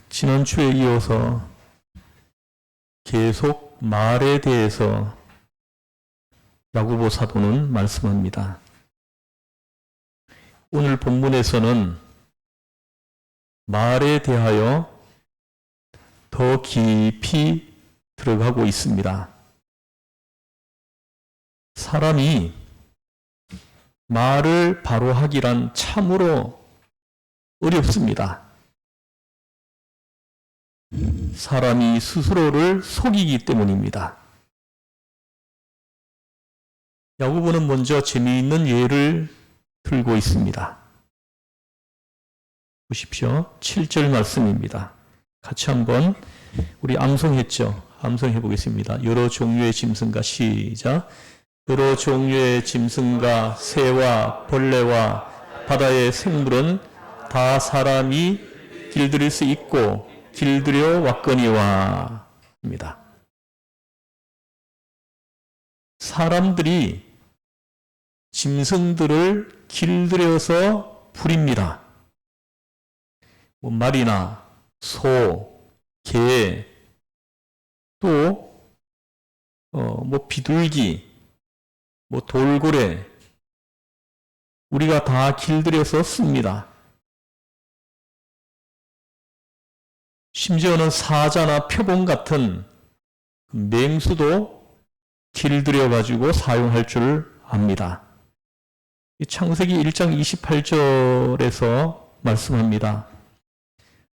지난주에 이어서 계속 말에 대해서 야고보 사도는 말씀합니다. 오늘 본문에서는 말에 대하여 더 깊이 들어가고 있습니다. 사람이 말을 바로 하기란 참으로 어렵습니다. 사람이 스스로를 속이기 때문입니다. 야고보는 먼저 재미있는 예를 들고 있습니다. 보십시오. 7절 말씀입니다. 같이 한번 우리 암송했죠? 암송해 보겠습니다. 여러 종류의 짐승과 시작. 여러 종류의 짐승과 새와 벌레와 바다의 생물은 다 사람이 길들일 수 있고 길들여 왔거니와 입니다. 사람들이 짐승들을 길들여서 부립니다. 말이나 소, 개, 또 비둘기, 돌고래, 우리가 다 길들여서 씁니다. 심지어는 사자나 표범 같은 맹수도 길들여가지고 사용할 줄 압니다. 창세기 1장 28절에서 말씀합니다.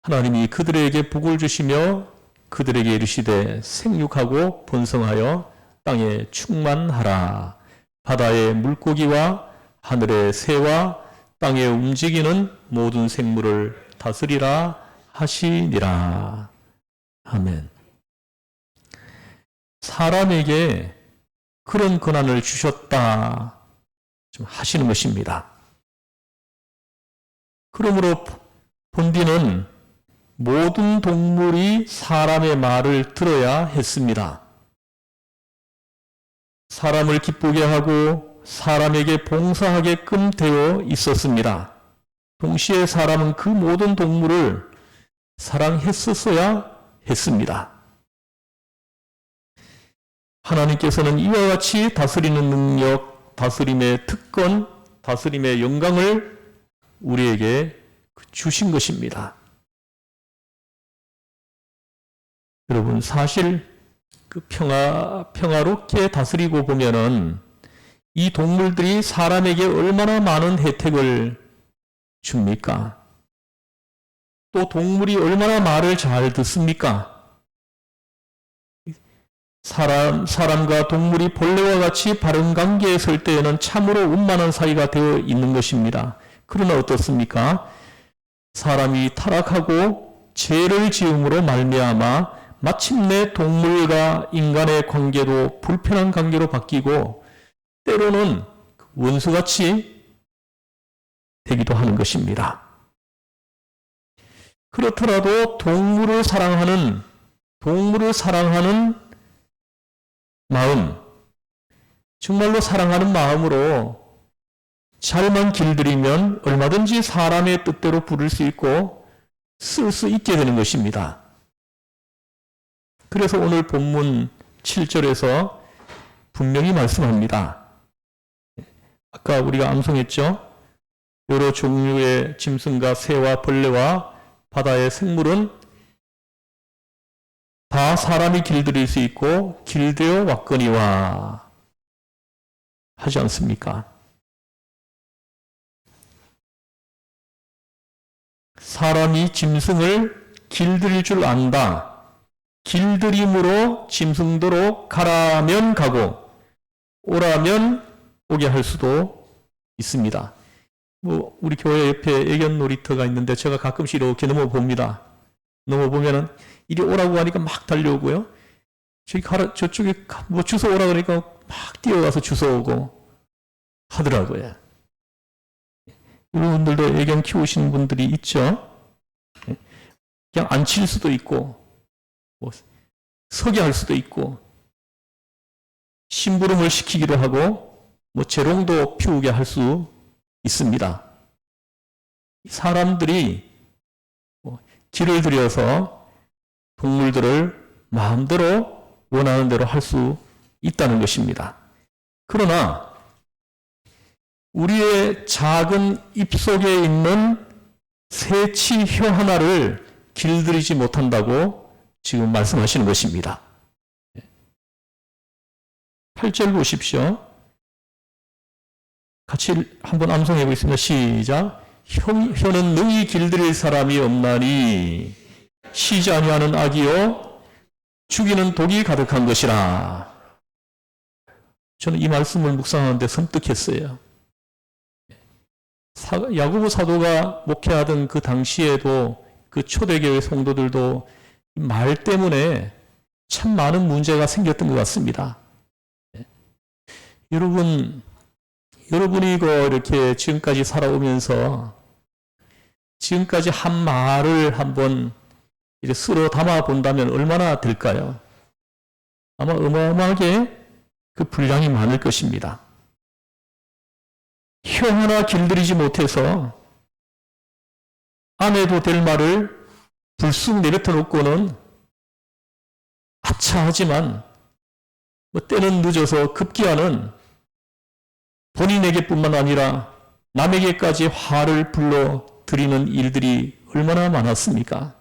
하나님이 그들에게 복을 주시며 그들에게 이르시되 생육하고 번성하여 땅에 충만하라. 바다의 물고기와 하늘의 새와 땅에 움직이는 모든 생물을 다스리라 하시니라. 아멘. 사람에게 그런 권한을 주셨다 좀 하시는 것입니다. 그러므로 본디는 모든 동물이 사람의 말을 들어야 했습니다. 사람을 기쁘게 하고 사람에게 봉사하게끔 되어 있었습니다. 동시에 사람은 그 모든 동물을 사랑했었어야 했습니다. 하나님께서는 이와 같이 다스리는 능력, 다스림의 특권, 다스림의 영광을 우리에게 주신 것입니다. 여러분, 사실 평화롭게 다스리고 보면은 이 동물들이 사람에게 얼마나 많은 혜택을 줍니까? 또 동물이 얼마나 말을 잘 듣습니까? 사람과 동물이 본래와 같이 바른 관계에 설 때에는 참으로 원만한 사이가 되어 있는 것입니다. 그러나 어떻습니까? 사람이 타락하고 죄를 지음으로 말미암아 마침내 동물과 인간의 관계도 불편한 관계로 바뀌고 때로는 원수같이 되기도 하는 것입니다. 그렇더라도 동물을 사랑하는 마음, 정말로 사랑하는 마음으로 잘만 길들이면 얼마든지 사람의 뜻대로 부를 수 있고 쓸 수 있게 되는 것입니다. 그래서 오늘 본문 7절에서 분명히 말씀합니다. 아까 우리가 암송했죠? 여러 종류의 짐승과 새와 벌레와 바다의 생물은 다 사람이 길들일 수 있고 길되어 왔거니와 하지 않습니까? 사람이 짐승을 길들일 줄 안다. 길들임으로 짐승도로 가라면 가고 오라면 오게 할 수도 있습니다. 우리 교회 옆에 애견 놀이터가 있는데 제가 가끔씩 이렇게 넘어봅니다. 넘어보면은 이리 오라고 하니까 막 달려오고요. 저쪽에 주워 오라 그러니까 막 뛰어가서 주워 오고 하더라고요. 여러분들도 애견 키우시는 분들이 있죠? 그냥 앉힐 수도 있고, 서게 할 수도 있고, 심부름을 시키기도 하고, 재롱도 피우게 할 수 있습니다. 사람들이 길을 들여서 동물들을 마음대로 원하는 대로 할 수 있다는 것입니다. 그러나 우리의 작은 입속에 있는 새치 혀 하나를 길들이지 못한다고 지금 말씀하시는 것입니다. 8절 보십시오. 같이 한번 암송해 보겠습니다. 시작. 혀는 능히 길들일 사람이 없나니 쉬지 아니하는 악이요 죽이는 독이 가득한 것이라. 저는 이 말씀을 묵상하는데 섬뜩했어요. 야고보 사도가 목회하던 그 당시에도 그 초대교회 성도들도 말 때문에 참 많은 문제가 생겼던 것 같습니다. 여러분이 이렇게 지금까지 살아오면서 지금까지 한 말을 한번 이제 쓸어 담아 본다면 얼마나 될까요? 아마 어마어마하게 그 분량이 많을 것입니다. 혀 하나 길들이지 못해서 안 해도 될 말을 불쑥 내뱉어 놓고는 아차하지만 때는 늦어서 급기야는 본인에게뿐만 아니라 남에게까지 화를 불러 드리는 일들이 얼마나 많았습니까?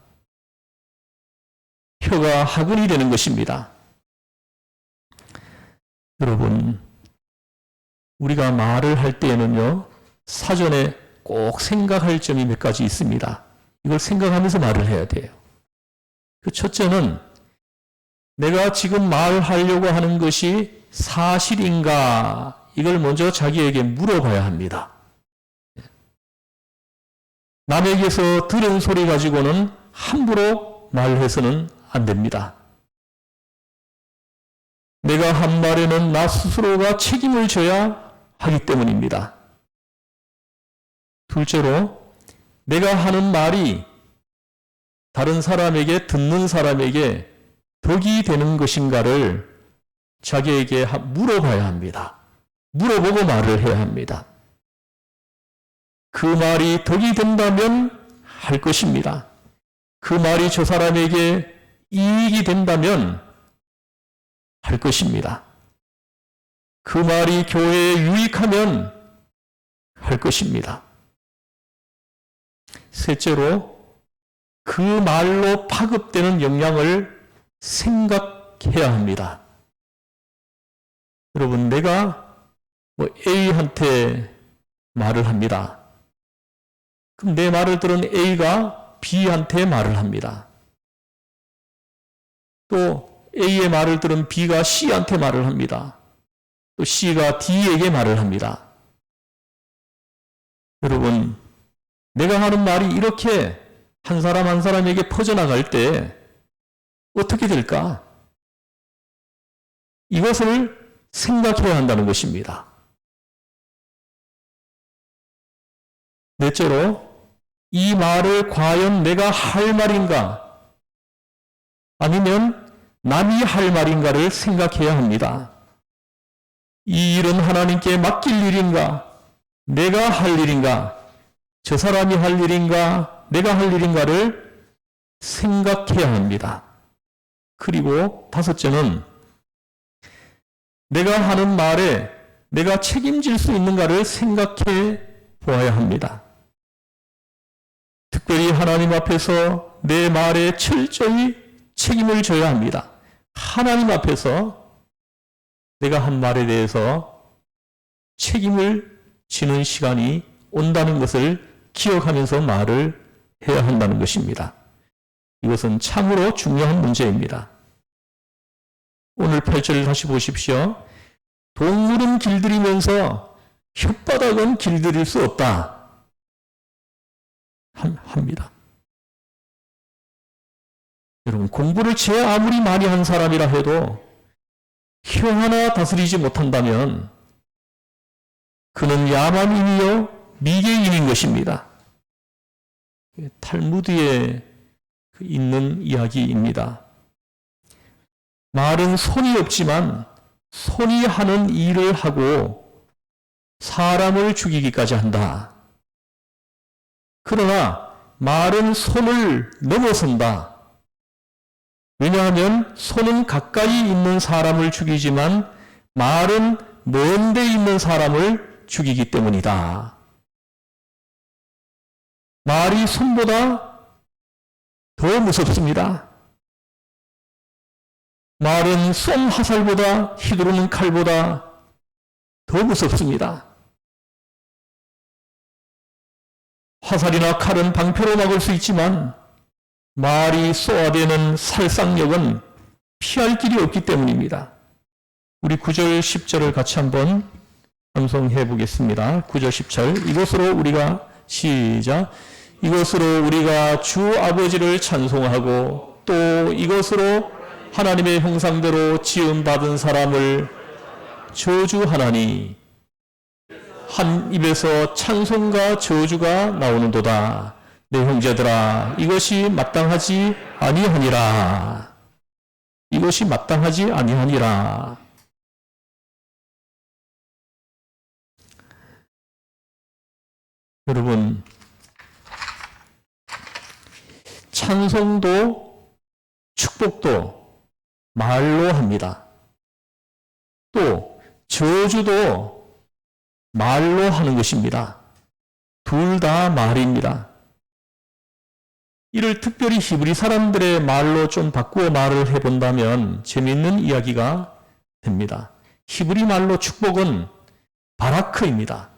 혀가 학은이 되는 것입니다. 여러분, 우리가 말을 할 때에는요, 사전에 꼭 생각할 점이 몇 가지 있습니다. 이걸 생각하면서 말을 해야 돼요. 그 첫째는 내가 지금 말하려고 하는 것이 사실인가? 이걸 먼저 자기에게 물어봐야 합니다. 남에게서 들은 소리 가지고는 함부로 말해서는 안 됩니다. 내가 한 말에는 나 스스로가 책임을 져야 하기 때문입니다. 둘째로, 내가 하는 말이 다른 사람에게, 듣는 사람에게 덕이 되는 것인가를 자기에게 물어봐야 합니다. 물어보고 말을 해야 합니다. 그 말이 덕이 된다면 할 것입니다. 그 말이 저 사람에게 이익이 된다면 할 것입니다. 그 말이 교회에 유익하면 할 것입니다. 셋째로, 그 말로 파급되는 영향을 생각해야 합니다. 여러분, 내가 A한테 말을 합니다. 그럼 내 말을 들은 A가 B한테 말을 합니다. 또 A의 말을 들은 B가 C한테 말을 합니다. 또 C가 D에게 말을 합니다. 여러분, 내가 하는 말이 이렇게 한 사람 한 사람에게 퍼져나갈 때 어떻게 될까? 이것을 생각해야 한다는 것입니다. 넷째로, 이 말을 과연 내가 할 말인가? 아니면 남이 할 말인가를 생각해야 합니다. 이 일은 하나님께 맡길 일인가? 내가 할 일인가? 저 사람이 할 일인가? 내가 할 일인가를 생각해야 합니다. 그리고 다섯째는 내가 하는 말에 내가 책임질 수 있는가를 생각해 보아야 합니다. 특별히 하나님 앞에서 내 말에 철저히 책임을 져야 합니다. 하나님 앞에서 내가 한 말에 대해서 책임을 지는 시간이 온다는 것을 기억하면서 말을 해야 한다는 것입니다. 이것은 참으로 중요한 문제입니다. 오늘 8절을 다시 보십시오. 동물은 길들이면서 혓바닥은 길들일 수 없다. 합니다. 여러분, 공부를 제 아무리 많이 한 사람이라 해도 혀 하나 다스리지 못한다면 그는 야만인이요 미개인인 것입니다. 탈무드에 있는 이야기입니다. 말은 손이 없지만 손이 하는 일을 하고 사람을 죽이기까지 한다. 그러나 말은 손을 넘어선다. 왜냐하면 손은 가까이 있는 사람을 죽이지만 말은 먼 데 있는 사람을 죽이기 때문이다. 말이 손보다 더 무섭습니다. 말은 쏜 화살보다 휘두르는 칼보다 더 무섭습니다. 화살이나 칼은 방패로 막을 수 있지만 말이 쏘아대는 살상력은 피할 길이 없기 때문입니다. 우리 9절 10절을 같이 한번 암송해 보겠습니다. 9절 10절 이것으로 우리가 시작 이것으로 우리가 주 아버지를 찬송하고 또 이것으로 하나님의 형상대로 지음받은 사람을 저주하나니 한 입에서 찬송과 저주가 나오는도다. 내 형제들아 이것이 마땅하지 아니하니라. 이것이 마땅하지 아니하니라. 여러분, 찬송도 축복도 말로 합니다. 또 저주도 말로 하는 것입니다. 둘 다 말입니다. 이를 특별히 히브리 사람들의 말로 좀 바꾸어 말을 해본다면 재미있는 이야기가 됩니다. 히브리 말로 축복은 바라크입니다.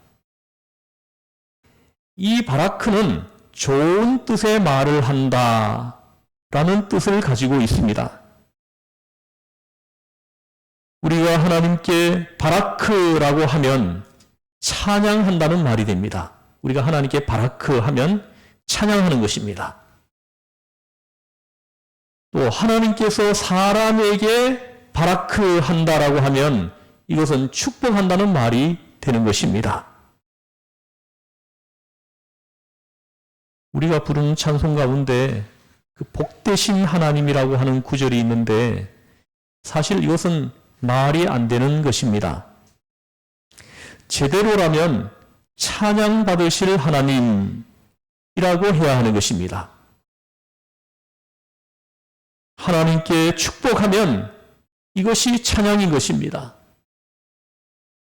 이 바라크는 좋은 뜻의 말을 한다라는 뜻을 가지고 있습니다. 우리가 하나님께 바라크라고 하면 찬양한다는 말이 됩니다. 우리가 하나님께 바라크 하면 찬양하는 것입니다. 또 하나님께서 사람에게 바라크 한다라고 하면 이것은 축복한다는 말이 되는 것입니다. 우리가 부르는 찬송 가운데 그 복되신 하나님이라고 하는 구절이 있는데 사실 이것은 말이 안 되는 것입니다. 제대로라면 찬양받으실 하나님이라고 해야 하는 것입니다. 하나님께 축복하면 이것이 찬양인 것입니다.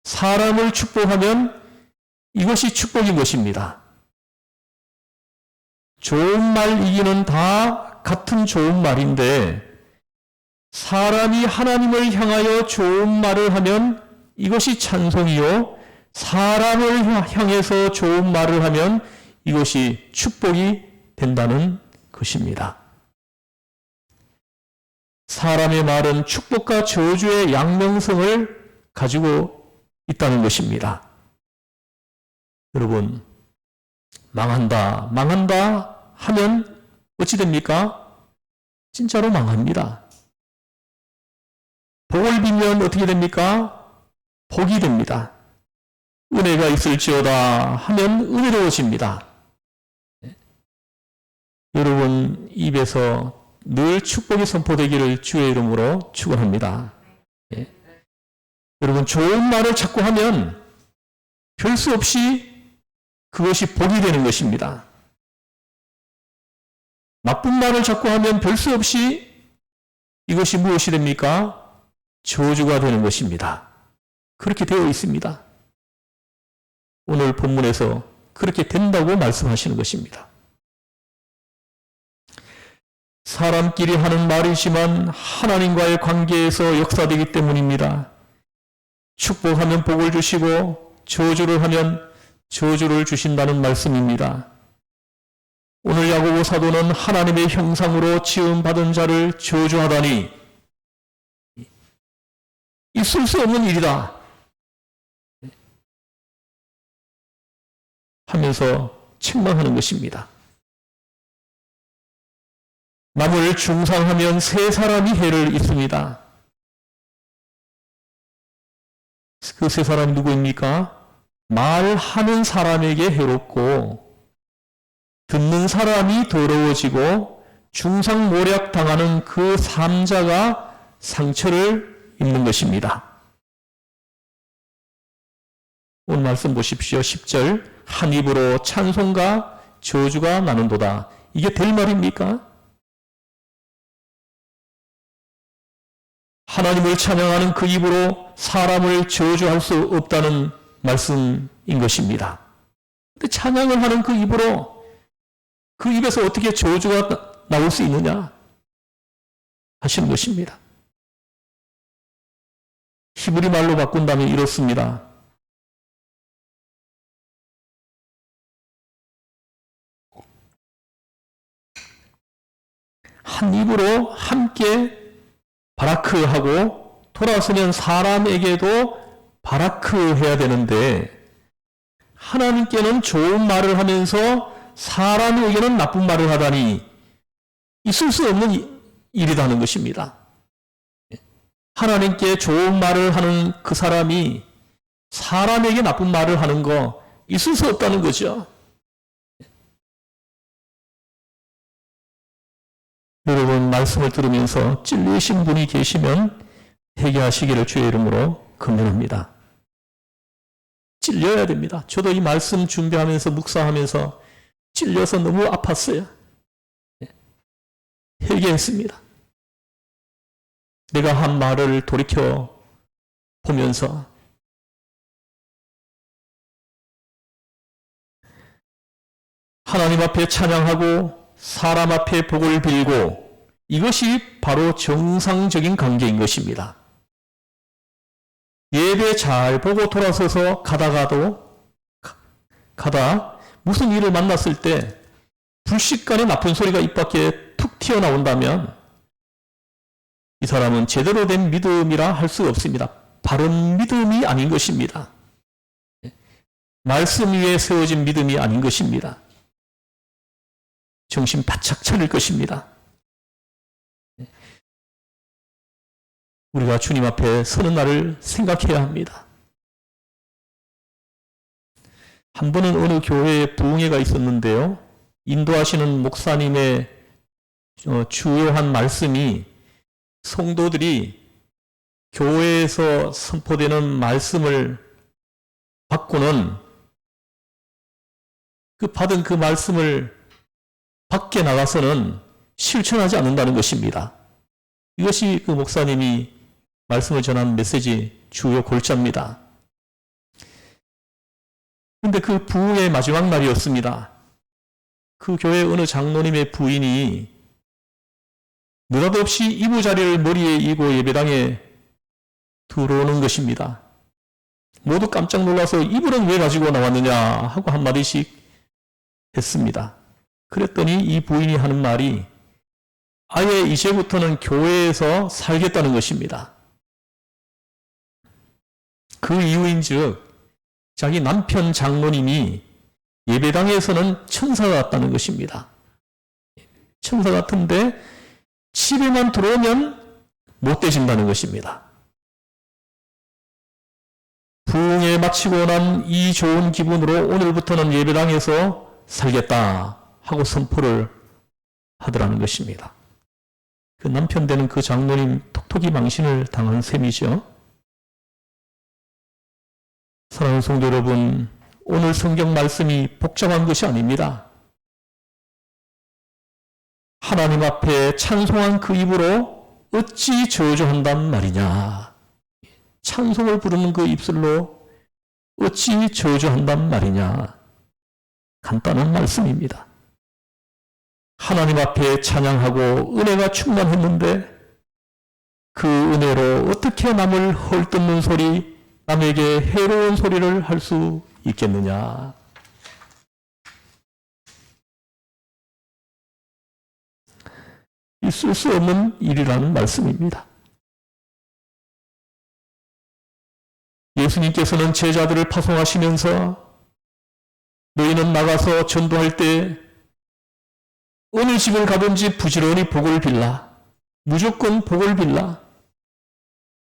사람을 축복하면 이것이 축복인 것입니다. 좋은 말 이기는 다 같은 좋은 말인데 사람이 하나님을 향하여 좋은 말을 하면 이것이 찬송이요 사람을 향해서 좋은 말을 하면 이것이 축복이 된다는 것입니다. 사람의 말은 축복과 저주의 양명성을 가지고 있다는 것입니다. 여러분, 망한다 하면 어찌 됩니까? 진짜로 망합니다. 복을 빌면 어떻게 됩니까? 복이 됩니다. 은혜가 있을지어다 하면 은혜로워집니다. 여러분 입에서 늘 축복이 선포되기를 주의 이름으로 축원합니다. 여러분 좋은 말을 자꾸 하면 별 수 없이 그것이 복이 되는 것입니다. 나쁜 말을 자꾸 하면 별 수 없이 이것이 무엇이 됩니까? 저주가 되는 것입니다. 그렇게 되어 있습니다. 오늘 본문에서 그렇게 된다고 말씀하시는 것입니다. 사람끼리 하는 말이지만 하나님과의 관계에서 역사되기 때문입니다. 축복하면 복을 주시고 저주를 하면 저주를 주신다는 말씀입니다. 오늘 야고보 사도는 하나님의 형상으로 지음받은 자를 저주하다니 있을 수 없는 일이다 하면서 책망하는 것입니다. 남을 중상하면 세 사람이 해를 입습니다. 그 세 사람이 누구입니까? 말하는 사람에게 해롭고 듣는 사람이 더러워지고 중상모략 당하는 그 삼자가 상처를 입는 것입니다. 오늘 말씀 보십시오. 10절 한 입으로 찬송과 저주가 나는도다. 이게 될 말입니까? 하나님을 찬양하는 그 입으로 사람을 저주할 수 없다는 말씀인 것입니다. 근데 찬양을 하는 그 입으로 그 입에서 어떻게 저주가 나올 수 있느냐 하시는 것입니다. 히브리 말로 바꾼다면 이렇습니다. 한 입으로 함께 바라크하고 돌아서면 사람에게도 바라크 해야 되는데 하나님께는 좋은 말을 하면서 사람에게는 나쁜 말을 하다니 있을 수 없는 일이라는 것입니다. 하나님께 좋은 말을 하는 그 사람이 사람에게 나쁜 말을 하는 거 있을 수 없다는 거죠. 여러분 말씀을 들으면서 찔리신 분이 계시면 회개하시기를 주의 이름으로 권면합니다. 찔려야 됩니다. 저도 이 말씀 준비하면서 묵상하면서 찔려서 너무 아팠어요. 회개했습니다. 내가 한 말을 돌이켜 보면서 하나님 앞에 찬양하고 사람 앞에 복을 빌고 이것이 바로 정상적인 관계인 것입니다. 예배 잘 보고 돌아서서 가다 무슨 일을 만났을 때 불식간에 나쁜 소리가 입 밖에 툭 튀어나온다면 이 사람은 제대로 된 믿음이라 할 수 없습니다. 바른 믿음이 아닌 것입니다. 말씀 위에 세워진 믿음이 아닌 것입니다. 정신 바짝 차릴 것입니다. 우리가 주님 앞에 서는 날을 생각해야 합니다. 한 번은 어느 교회에 부흥회가 있었는데요. 인도하시는 목사님의 주요한 말씀이 성도들이 교회에서 선포되는 말씀을 받고는 받은 그 말씀을 밖에 나가서는 실천하지 않는다는 것입니다. 이것이 그 목사님이 말씀을 전한 메시지 주요 골자입니다. 그런데 그 부흥의 마지막 날이었습니다. 그 교회 어느 장로님의 부인이 느닷없이 이부자리를 머리에 이고 예배당에 들어오는 것입니다. 모두 깜짝 놀라서 이불은 왜 가지고 나왔느냐 하고 한마디씩 했습니다. 그랬더니 이 부인이 하는 말이 아예 이제부터는 교회에서 살겠다는 것입니다. 그 이유인즉 자기 남편 장로님이 예배당에서는 천사 같다는 것입니다. 천사 같은데 집에만 들어오면 못 되신다는 것입니다. 부흥회 마치고 난 이 좋은 기분으로 오늘부터는 예배당에서 살겠다 하고 선포를 하더라는 것입니다. 그 남편 되는 그 장로님 톡톡이 망신을 당한 셈이죠. 사랑하는 성도 여러분, 오늘 성경 말씀이 복잡한 것이 아닙니다. 하나님 앞에 찬송한 그 입으로 어찌 저주한단 말이냐. 찬송을 부르는 그 입술로 어찌 저주한단 말이냐. 간단한 말씀입니다. 하나님 앞에 찬양하고 은혜가 충만했는데 그 은혜로 어떻게 남을 헐뜯는 소리, 남에게 해로운 소리를 할 수 있겠느냐. 있을 수 없는 일이라는 말씀입니다. 예수님께서는 제자들을 파송하시면서 너희는 나가서 전도할 때 어느 집을 가든지 부지런히 복을 빌라. 무조건 복을 빌라.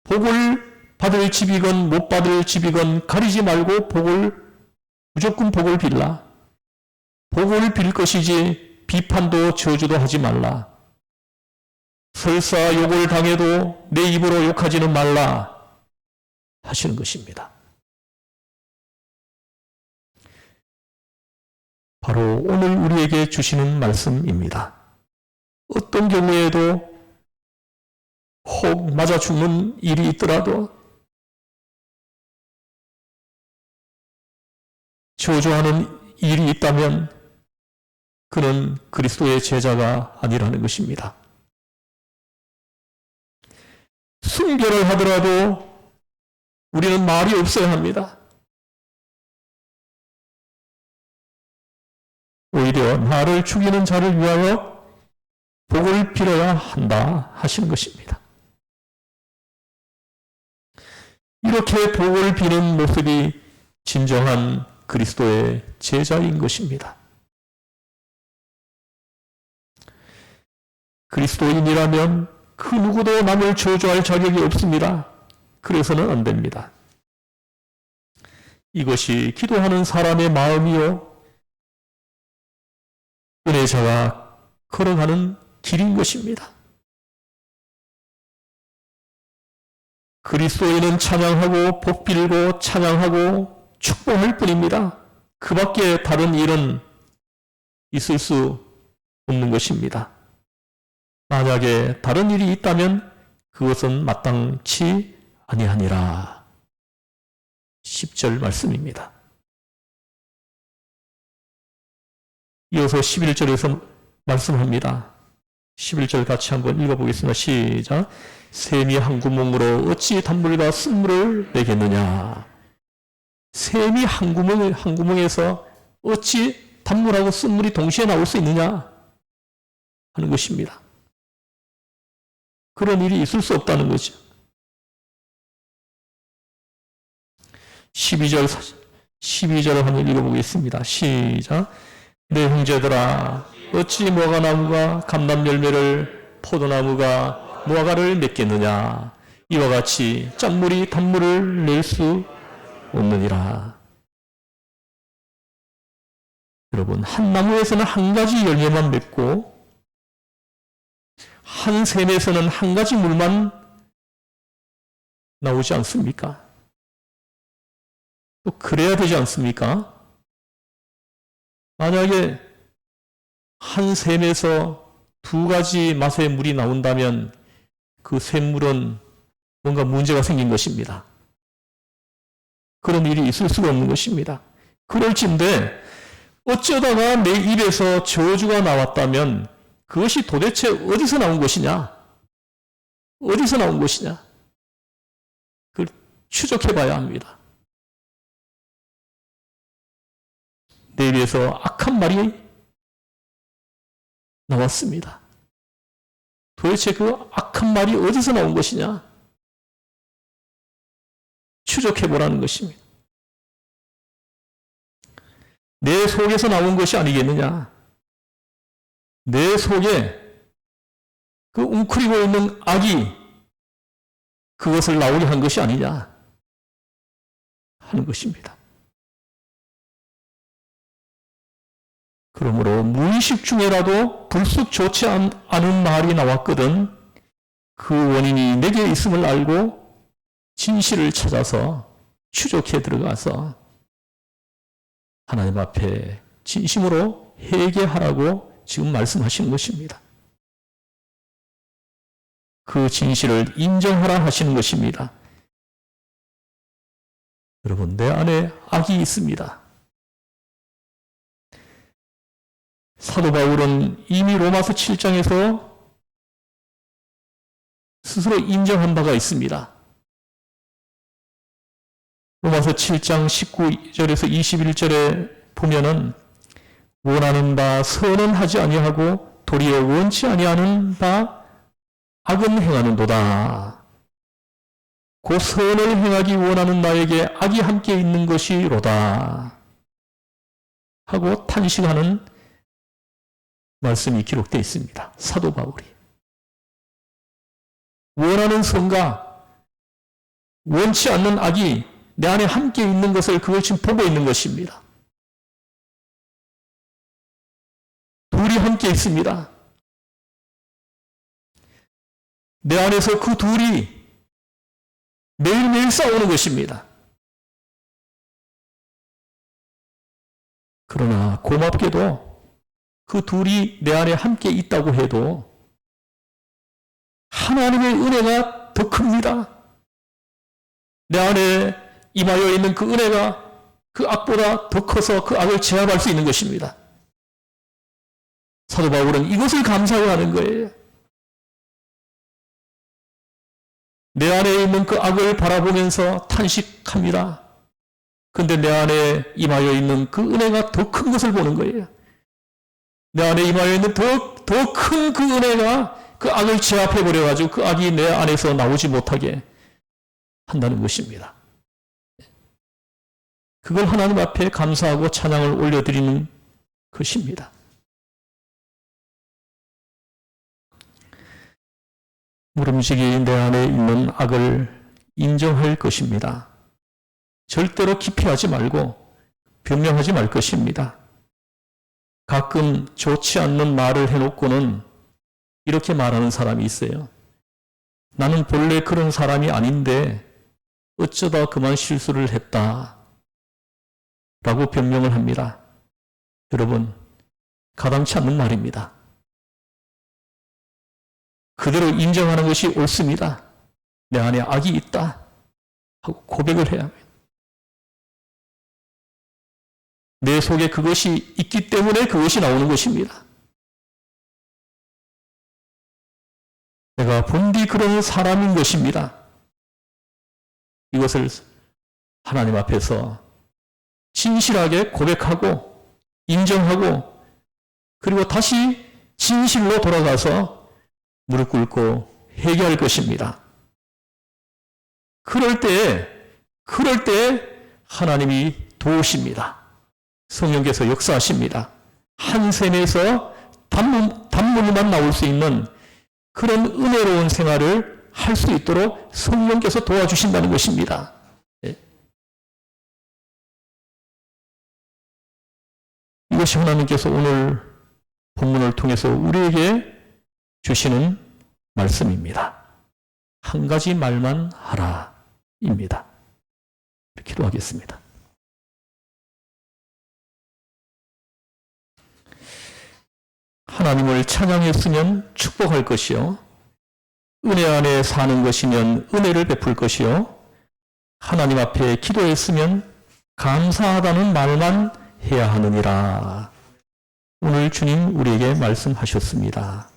복을 받을 집이건 못 받을 집이건 가리지 말고 무조건 복을 빌라. 복을 빌 것이지 비판도 저주도 하지 말라. 설사 욕을 당해도 내 입으로 욕하지는 말라 하시는 것입니다. 바로 오늘 우리에게 주시는 말씀입니다. 어떤 경우에도 혹 맞아 죽는 일이 있더라도 저주하는 일이 있다면 그는 그리스도의 제자가 아니라는 것입니다. 순교를 하더라도 우리는 말이 없어야 합니다. 오히려 나를 죽이는 자를 위하여 복을 빌어야 한다 하시는 것입니다. 이렇게 복을 비는 모습이 진정한 그리스도의 제자인 것입니다. 그리스도인이라면 그 누구도 남을 저주할 자격이 없습니다. 그래서는 안 됩니다. 이것이 기도하는 사람의 마음이요, 은혜자가 걸어가는 길인 것입니다. 그리스도인은 찬양하고 복빌고 찬양하고 축복할 뿐입니다. 그 밖에 다른 일은 있을 수 없는 것입니다. 만약에 다른 일이 있다면 그것은 마땅치 아니하니라. 10절 말씀입니다. 이어서 11절에서 말씀합니다. 11절 같이 한번 읽어보겠습니다. 시작. 샘이 한 구멍으로 어찌 단물과 쓴물을 내겠느냐. 샘이 한 구멍에서 어찌 단물하고 쓴물이 동시에 나올 수 있느냐 하는 것입니다. 그런 일이 있을 수 없다는 거죠. 12절 한번 읽어보겠습니다. 시작. 내 형제들아, 어찌 무화과나무가 감람 열매를, 포도나무가 무화과를 맺겠느냐. 이와 같이 짠물이 단물을 낼 수 없느니라. 여러분, 한 나무에서는 한 가지 열매만 맺고 한 샘에서는 한 가지 물만 나오지 않습니까? 또 그래야 되지 않습니까? 만약에 한 샘에서 두 가지 맛의 물이 나온다면 그 샘물은 뭔가 문제가 생긴 것입니다. 그런 일이 있을 수가 없는 것입니다. 그럴진데 어쩌다가 내 입에서 저주가 나왔다면 그것이 도대체 어디서 나온 것이냐? 어디서 나온 것이냐? 그걸 추적해 봐야 합니다. 내 입에서 악한 말이 나왔습니다. 도대체 그 악한 말이 어디서 나온 것이냐? 추적해 보라는 것입니다. 내 속에서 나온 것이 아니겠느냐? 내 속에 그 웅크리고 있는 악이 그것을 나오게 한 것이 아니냐 하는 것입니다. 그러므로 무의식 중에라도 불쑥 좋지 않은 말이 나왔거든 그 원인이 내게 있음을 알고 진실을 찾아서 추적해 들어가서 하나님 앞에 진심으로 회개하라고 지금 말씀하시는 것입니다. 그 진실을 인정하라 하시는 것입니다. 여러분, 내 안에 악이 있습니다. 사도 바울은 이미 로마서 7장에서 스스로 인정한 바가 있습니다. 로마서 7장 19절에서 21절에 보면은 원하는 바 선은 하지 아니하고 도리어 원치 아니하는 바 악은 행하는도다. 그 선을 행하기 원하는 나에게 악이 함께 있는 것이로다. 하고 탄식하는 말씀이 기록되어 있습니다. 사도 바울이. 원하는 선과 원치 않는 악이 내 안에 함께 있는 것을 그걸 지금 보고 있는 것입니다. 둘이 함께 있습니다. 내 안에서 그 둘이 매일매일 싸우는 것입니다. 그러나 고맙게도 그 둘이 내 안에 함께 있다고 해도 하나님의 은혜가 더 큽니다. 내 안에 임하여 있는 그 은혜가 그 악보다 더 커서 그 악을 제압할 수 있는 것입니다. 사도 바울은 이것을 감사해야 하는 거예요. 내 안에 있는 그 악을 바라보면서 탄식합니다. 그런데 내 안에 임하여 있는 그 은혜가 더 큰 것을 보는 거예요. 내 안에 임하여 있는 더 큰 그 은혜가 그 악을 제압해버려가지고 그 악이 내 안에서 나오지 못하게 한다는 것입니다. 그걸 하나님 앞에 감사하고 찬양을 올려드리는 것입니다. 무름지기 내 안에 있는 악을 인정할 것입니다. 절대로 기피하지 말고 변명하지 말 것입니다. 가끔 좋지 않는 말을 해놓고는 이렇게 말하는 사람이 있어요. 나는 본래 그런 사람이 아닌데 어쩌다 그만 실수를 했다 라고 변명을 합니다. 여러분, 가당치 않는 말입니다. 그대로 인정하는 것이 옳습니다. 내 안에 악이 있다 하고 고백을 해야 합니다. 내 속에 그것이 있기 때문에 그것이 나오는 것입니다. 내가 본디 그런 사람인 것입니다. 이것을 하나님 앞에서 진실하게 고백하고 인정하고 그리고 다시 진실로 돌아가서 무릎 꿇고 회개할 것입니다. 그럴 때 하나님이 도우십니다. 성령께서 역사하십니다. 한 셈에서 단문만 나올 수 있는 그런 은혜로운 생활을 할 수 있도록 성령께서 도와주신다는 것입니다. 이것이 하나님께서 오늘 본문을 통해서 우리에게 주시는 말씀입니다. 한 가지 말만 하라 입니다. 기도하겠습니다. 하나님을 찬양했으면 축복할 것이요 은혜 안에 사는 것이면 은혜를 베풀 것이요 하나님 앞에 기도했으면 감사하다는 말만 해야 하느니라. 오늘 주님 우리에게 말씀하셨습니다.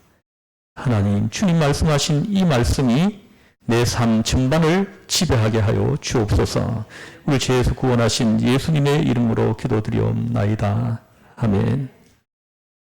하나님, 주님 말씀하신 이 말씀이 내 삶 전반을 지배하게 하여 주옵소서. 우리 죄에서 구원하신 예수님의 이름으로 기도드리옵나이다. 아멘.